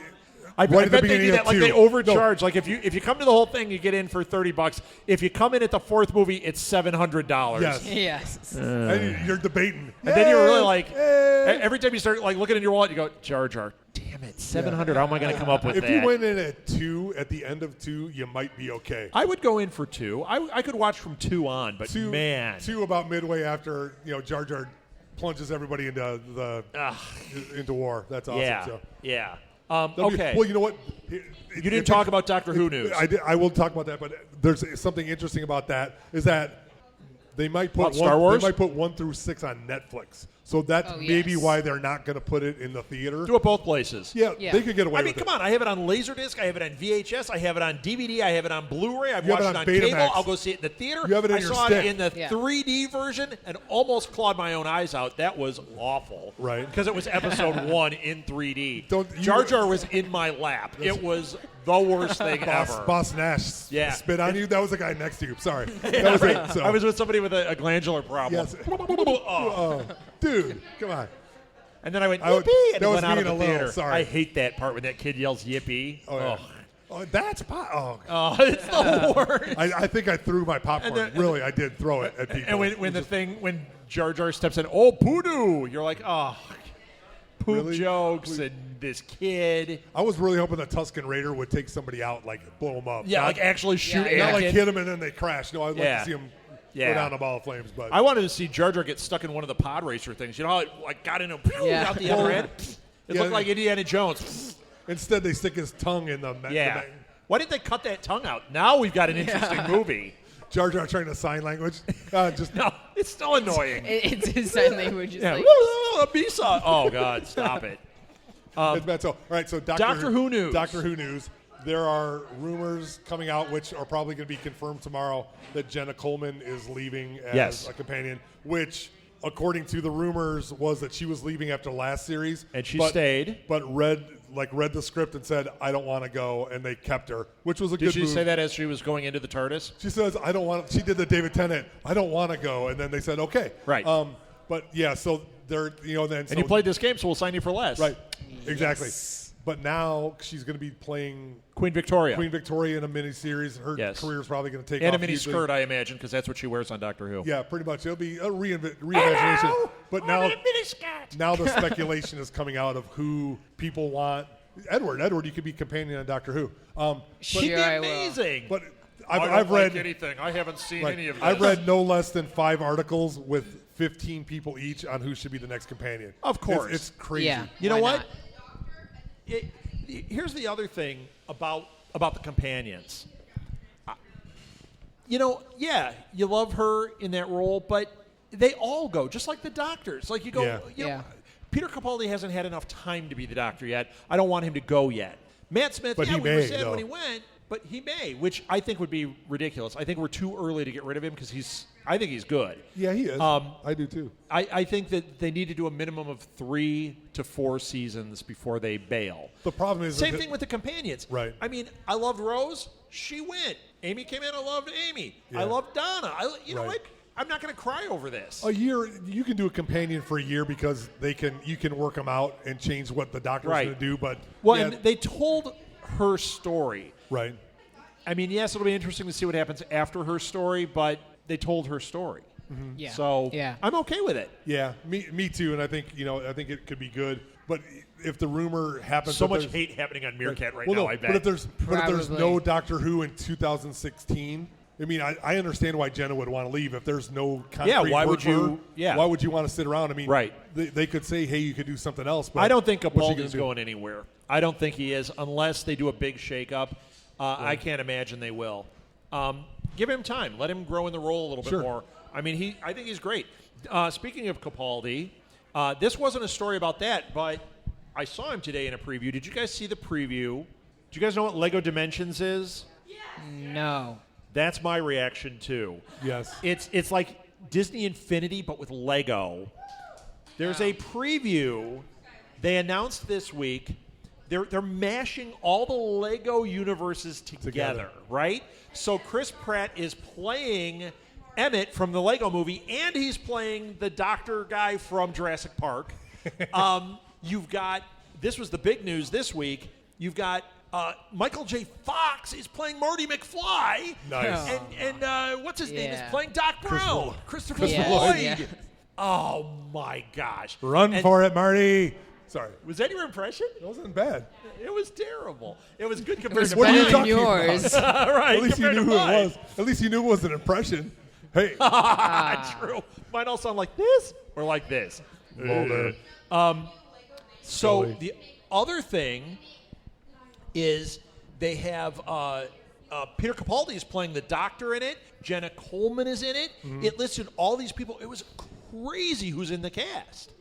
I right at the bet they do beginning that. of Like 2. they overcharge. Like if you come to the whole thing, you get in for $30. If you come in at the 4th movie, it's $700. Yes. Yes. And you're debating. And then you're really like, every time you start like looking in your wallet, you go, Jar Jar. Damn it, $700. How am I going to come up with If that? you went in at 2, at the end of 2, you might be okay. I would go in for 2. I could watch from 2 on, but 2 about midway after Jar Jar plunges everybody into into war. That's awesome. Yeah, So. yeah. Okay. Well, you know what? You didn't talk about Doctor Who news. I will talk about that, but there's something interesting about that is that they might put Star Wars? They might put 1 through 6 on Netflix. So that's Oh, maybe yes. why they're not going to put it in the theater. Do it both places. Yeah, Yeah. they could get away I mean, with come it. on. I have it on Laserdisc. I have it on VHS. I have it on DVD. I have it on Blu-ray. I've You have watched it it on on cable. Betamax. I'll go see it in the theater. You have it in I your saw stick. it in the Yeah. 3D version and almost clawed my own eyes out. That was awful. Right. Because it was episode 1 in 3D. Don't- you- Jar Jar was in my lap. It was the worst thing ever. Boss Nash Yeah. spit on you. That was the guy next to you. Sorry. That was it. So. I was with somebody with a glandular problem. Yes. Oh. Oh, dude, come on. And then I went, I would- yippee, and that was went out me of the in a little, theater. sorry. I hate that part when that kid yells yippee. Oh, yeah. Ugh. Oh, that's oh. Oh, it's the worst. I think I threw my popcorn. then- Really, I did throw it at people. And when Jar Jar steps in, oh, poodoo, you're like, oh, poop Really? jokes and this kid. I was really hoping the Tusken Raider would take somebody out, like blow him up. Yeah, not, like actually shoot Yeah, not like Anakin. hit him and then they crash. No, I'd like Yeah. to see him Yeah. go down a ball of flames. But I wanted to see Jar Jar get stuck in one of the pod racer things. You know how it like got in him Yeah. out the other end? It Yeah. looked like Indiana Jones. instead they stick his tongue in the Yeah. Why didn't they cut that tongue out? Now we've got an interesting movie. Jar Jar trying to sign language. Just No, it's still annoying. It's his sign language. It's Yeah. like, Misa. Oh, God, stop it. it's bad. So all right. So Doctor Who news. Doctor Who news. There are rumors coming out, which are probably going to be confirmed tomorrow, that Jenna Coleman is leaving as Yes. a companion. Which, according to the rumors, was that she was leaving after the last series, And she stayed. but read the script and said, "I don't want to go," and they kept her, which was a Did good she move. say that as she was going into the TARDIS? She says, "I don't want." She did the David Tennant. "I don't want to go," and then they said, "Okay." Right. But yeah, so they're then. And you played this game, so we'll sign you for less. right. Exactly. But now she's going to be playing Queen Victoria. Queen Victoria in a miniseries. Her Yes. career is probably going to take and a off mini hugely. skirt, I imagine, because that's what she wears on Doctor Who. Yeah, pretty much. It'll be a reimagination. But now the speculation is coming out of who people want. Edward, you could be companion on Doctor Who. She'd be Sure I will. amazing. But I don't I've read like anything. I haven't seen right, any of this. I've read no less than 5 articles with 15 people each on who should be the next companion. Of course. It's crazy. yeah. You know why what? not? Here's the other thing about the companions. Yeah, you love her in that role, but they all go just like the doctors. Like you go, Yeah. you know, Yeah. Peter Capaldi hasn't had enough time to be the doctor yet. I don't want him to go yet. Matt Smith, But yeah, he we were may, sad though. when he went, but he may, which I think would be ridiculous. I think we're too early to get rid of him because I think he's good. Yeah, he is. I do too. I think that they need to do a minimum of 3 to 4 seasons before they bail. The problem is Same that- thing with the companions. Right. I mean, I loved Rose. She went. Amy came in. I loved Amy. Yeah. I loved Donna. You know Right. what? I'm not going to cry over this. A year, you can do a companion for a year because you can work them out and change what the doctor's Right. going to do. But Well, yeah, and they told her story. right. I mean, yes, it'll be interesting to see what happens after her story, but they told her story. Yeah. So yeah. I'm okay with it. Yeah, me too. And I think it could be good. But if the rumor happens, So that much there's- hate happening on Meerkat right well, now, no, I bet. But if there's Probably. no Doctor Who in 2016, I mean, I understand why Jenna would want to leave if there's no concrete Yeah, why work would for you- her, yeah. why would you want to sit around? I mean, Right. They could say, hey, you could do something else. But I don't think what's she Capaldi's gonna do? going anywhere. I don't think he is unless they do a big shakeup. I can't imagine they will. Give him time. Let him grow in the role a little Sure. bit more. I mean, I think he's great. Speaking of Capaldi, this wasn't a story about that, but I saw him today in a preview. Did you guys see the preview? Do you guys know what Lego Dimensions is? No. That's my reaction too. Yes. It's like Disney Infinity, but with Lego. There's a preview they announced this week. They're mashing all the Lego universes together, right? So Chris Pratt is playing Emmett from the Lego movie, and he's playing the doctor guy from Jurassic Park. You've got, this was the big news this week, you've got Michael J. Fox is playing Marty McFly. Nice. And what's his name is Yeah. playing Doc Brown. Lloyd. Christopher Yeah. Lloyd. Yeah. Oh, my gosh. Run And for it, Marty. Sorry. Was that your impression? It wasn't bad. It was terrible. It was good It compared was to What are you better mine. than talking yours. Right, At least you compared knew to who mine. it was. At least you knew it was an impression. Hey. True. Mine all sound like this or like this. Mulder. So Silly. the other thing is they have Peter Capaldi is playing the doctor in it. Jenna Coleman is in it. Mm-hmm. It listed all these people. It was crazy who's in the cast.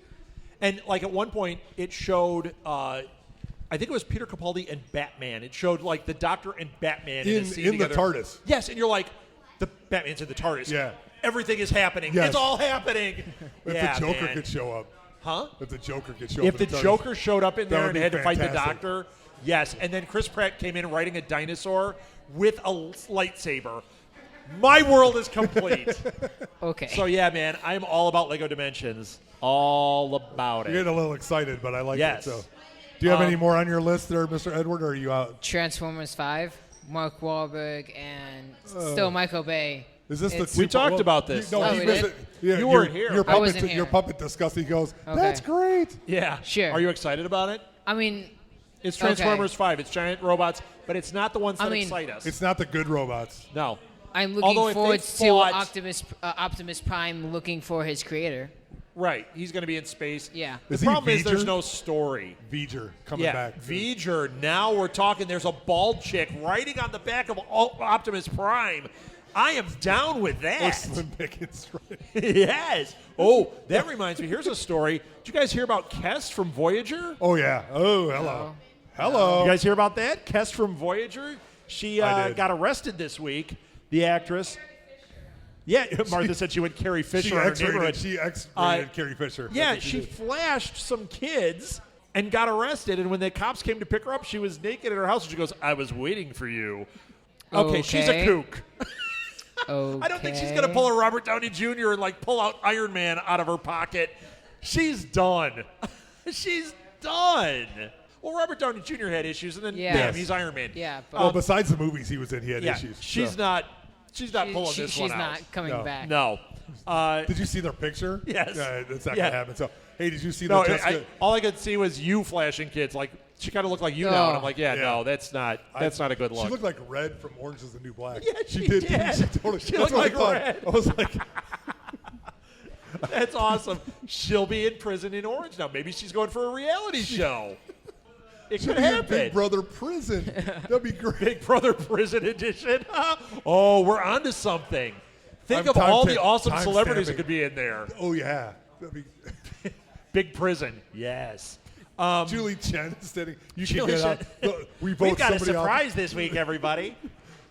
And like at one point, it showed. I think it was Peter Capaldi and Batman. It showed like the Doctor and Batman in a scene in the together. TARDIS. Yes, and you're like, the Batman's in the TARDIS. Yeah. Everything is happening. Yes. It's all happening. If the Joker could show up. Huh? If the Joker could show up. If the in TARDIS, Joker showed up in that there would and be had to fight the fantastic. Doctor, yes. And then Chris Pratt came in riding a dinosaur with a lightsaber. My world is complete. Okay. So yeah, man, I'm all about Lego Dimensions. All about You're it. getting a little excited, but I like Yes. it. So, do you have any more on your list there, Mr. Edward, or are you out? Transformers 5, Mark Wahlberg, and still Michael Bay. Is this It's- the We talked about this. No, Oh, he we missed did? it. Yeah, You weren't here. Your I puppet, wasn't your here. puppet discussed. He goes, Okay. "That's great." Yeah. Sure. Are you excited about it? I mean, It's Transformers 5. It's giant robots, but it's not the ones that I mean- excite us. It's not the good robots. No. I'm Although looking if forward they to fought- Optimus Prime looking for his creator. Right. He's going to be in space. Yeah. The Is he problem is there's V'ger? no story. V'ger coming Yeah, back. V'ger. Now we're talking. There's a bald chick riding on the back of Optimus Prime. I am down with Or that. Slim Pickens. Right? Yes. Oh, that reminds me. Here's a story. Did you guys hear about Kes from Voyager? Oh yeah. Oh hello. Hello. You guys hear about that? Kes from Voyager? She I did. got arrested this week. The actress. Yeah, Martha said she went Carrie Fisher She on her X-rated. neighborhood. She X-rated Uh, Carrie Fisher. Yeah, That's what she did. flashed some kids and got arrested. And when the cops came to pick her up, she was naked at her house. And she goes, "I was waiting for you." Okay, she's a Okay. kook. Okay. I don't think she's going to pull a Robert Downey Jr. and like pull out Iron Man out of her pocket. She's done. She's done. Well, Robert Downey Jr. had issues, and then Yeah. damn, Yes. he's Iron Man. Yeah, but Well, besides the movies he was in, he had Yeah, issues. she's so. not. She's not pulling this she's one out. not coming No. back. No. Did you see their picture? Yes. Yeah, that's not Yeah. gonna happen. So, hey, did you see No, the Jessica? all I could see was you flashing kids. Like she kind of looked like you Oh. now, and I'm like, yeah, Yeah. no, that's not a good look. She looked like Red from Orange Is the New Black. Yeah, she did. did. She totally. She that's looked what like I thought. Red. I was like, That's awesome. She'll be in prison in Orange now. Maybe she's going for a reality show. It should could be in happen. Big Brother prison. That'd be great. Big Brother Prison Edition. Oh, we're onto something. Think I'm of all time the awesome time celebrities that stamping. could be in there. Oh yeah. That'd be, Big prison. Yes. Julie Chen standing. You can Julie get out. Chen. Look, we vote We've got a somebody out. surprise this week, everybody.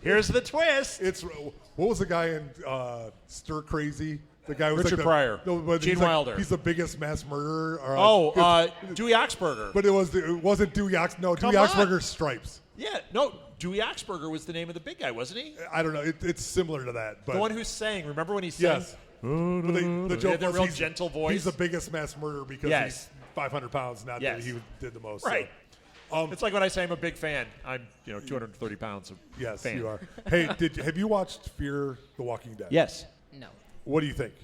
Here's the twist. It's what was the guy in Stir Crazy? The guy was Richard like Pryor. but Gene he's like- Wilder. He's the biggest mass murderer. Dewey Oxberger. but it wasn't Dewey Ox. No, Come Dewey on. Oxberger's Stripes. Yeah, no, Dewey Oxberger was the name of the big guy, wasn't he? I don't know. It's similar to that. But The one who sang. Remember when he sang? yes. But the He joke had that was real he's, gentle voice. He's the biggest mass murderer because Yes. he's 500 pounds. Not Yes. that he did the most. Right. So. It's like when I say I'm a big fan. I'm 230 pounds of Yes, fan. you are. Hey, have you watched Fear the Walking Dead? Yes, No. What do you think?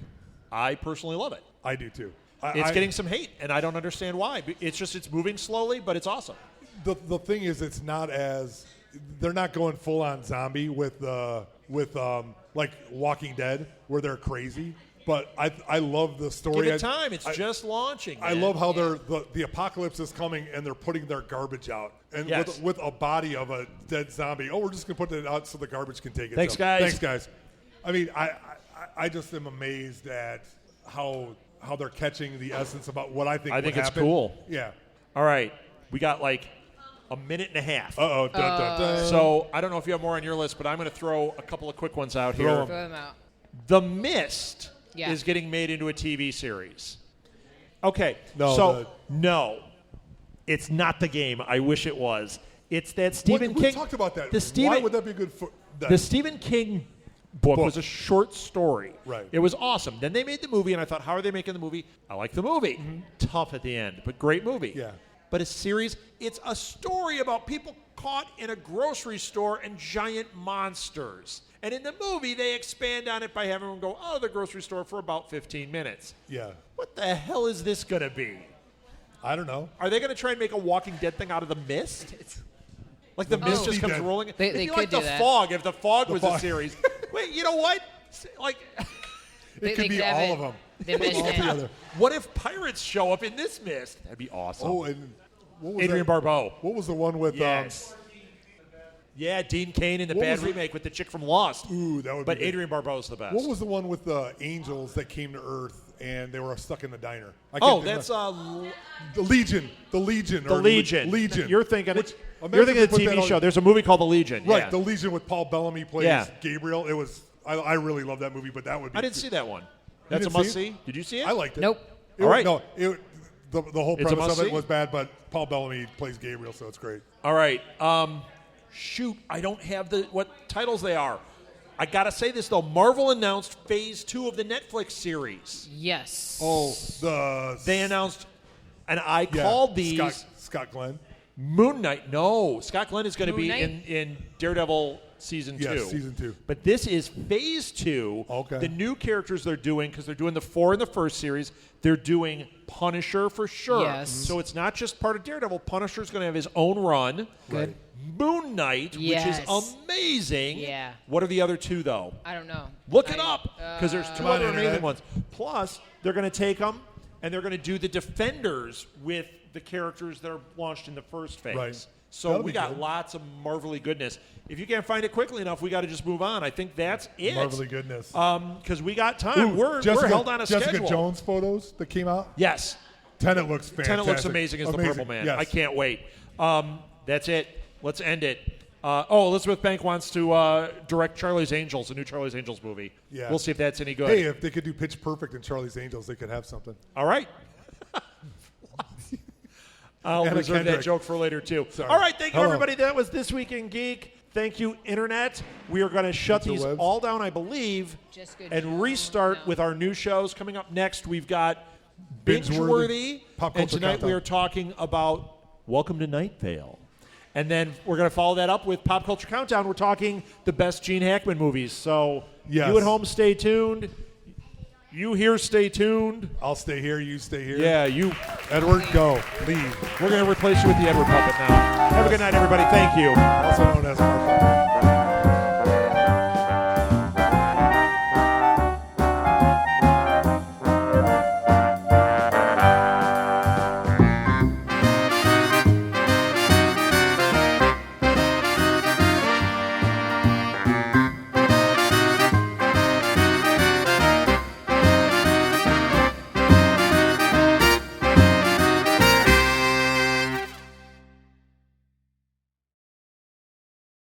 I personally love it. I do too. It's getting some hate, and I don't understand why. It's moving slowly, but it's awesome. The thing is, it's not as they're not going full on zombie with like Walking Dead where they're crazy. But I love the story. Give it time. It's just launching. I man. love how the apocalypse is coming and they're putting their garbage out and Yes. with a body of a dead zombie. Oh, we're just gonna put it out so the garbage can take it. Thanks, So, guys. Thanks, guys. I mean, I just am amazed at how they're catching the essence about what I think. I think would it's happen. cool. Yeah. All right, we got like a minute and a half. Dun, dun, dun. So I don't know if you have more on your list, but I'm going to throw a couple of quick ones out Throw here. 'em. Throw them out. The Mist Yeah. is getting made into a TV series. Okay, No, so no, it's not the game. I wish it was. It's that Stephen we King. talked about that. The Why Stephen, would that be good for that? the Stephen King book Book. was a short story. Right. It was awesome. Then they made the movie, and I thought, how are they making the movie? I like the movie. Tough at the end, but great movie. Yeah. But a series, it's a story about people caught in a grocery store and giant monsters. And in the movie, they expand on it by having them go out of the grocery store for about 15 minutes. Yeah. What the hell is this going to be? I don't know. Are they going to try and make a Walking Dead thing out of the Mist? Like the Mist just comes Dead. rolling? They It'd be could like do the that. Fog, if the Fog was a Fog. series. Wait, you know what? Like, It could be have all it- of them. The Mist all and- together. what if pirates show up in this Mist? That'd be awesome. Oh, and what was Adrian that? Barbeau. What was the one with? Yes. Yeah, Dean Cain in the What bad was it? remake with the chick from Lost. Ooh, that would. But be good. Adrian Barbeau's the best. What was the one with the angels that came to Earth and they were stuck in the diner. That's the Legion. The Legion. The Legion. Legion. You're thinking of the Americans put that TV on- show. There's a movie called The Legion. Right, Yeah. The Legion with Paul Bellamy plays Yeah. Gabriel. It was. I really love that movie, but that would be. I didn't see that one. That's a didn't see must it? see. Did you see it? I liked it. Nope. It All was- right. No, the whole It's a premise of must-see? it was bad, but Paul Bellamy plays Gabriel, so it's great. All right. Shoot, I don't have what titles they are. I gotta say this though. Marvel announced Phase 2 of the Netflix series. Yes. Oh, They announced, and I yeah, called these Scott Glenn. Moonknight. No, Scott Glenn is going to be Moonknight? in Daredevil season 2. Yes, season 2. But this is Phase 2. Okay. The new characters they're doing, because they're doing the 4 in the first series, they're doing Punisher for sure. Yes. So it's not just part of Daredevil. Punisher's going to have his own run. Good. Moon Knight, Yes. which is amazing. Yeah. What are the other two, though? I don't know. Look it up, because there's two Come on, other amazing Internet. ones. Plus, they're going to take them, and they're going to do the Defenders with the characters that are launched in the first phase. Right. So That'll we be got good. lots of marvelly goodness. If you can't find it quickly enough, we got to just move on. I think that's it. Marvelly goodness. Because we got time. Ooh, We're held on a Jessica schedule. Jones photos that came out. Yes. Tenet looks fantastic. Tenet looks amazing as the Purple Man. Yes. I can't wait. That's it. Let's end it. Elizabeth Bank wants to direct Charlie's Angels, a new Charlie's Angels movie. Yeah. We'll see if that's any good. Hey, if they could do Pitch Perfect and Charlie's Angels, they could have something. All right. I'll Anna reserve that Kendrick. joke for later, too. Sorry. All right, thank you, Hello. everybody. That was This Week in Geek. Thank you, Internet. We are going to shut these Interwebs. all down, I believe, Jessica and Jones. restart No. with our new shows. Coming up next, we've got Binge-worthy. Binge-worthy. Pop And Culture tonight we Countdown. are talking about Welcome to Night Vale. And then we're going to follow that up with Pop Culture Countdown. We're talking the best Gene Hackman movies. So Yes. you at home, stay tuned. You here, stay tuned. I'll stay here. You stay here. Yeah, you. Edward, go. Leave. We're going to replace you with the Edward puppet now. Have a good night, everybody. Thank you. Also known as Marco.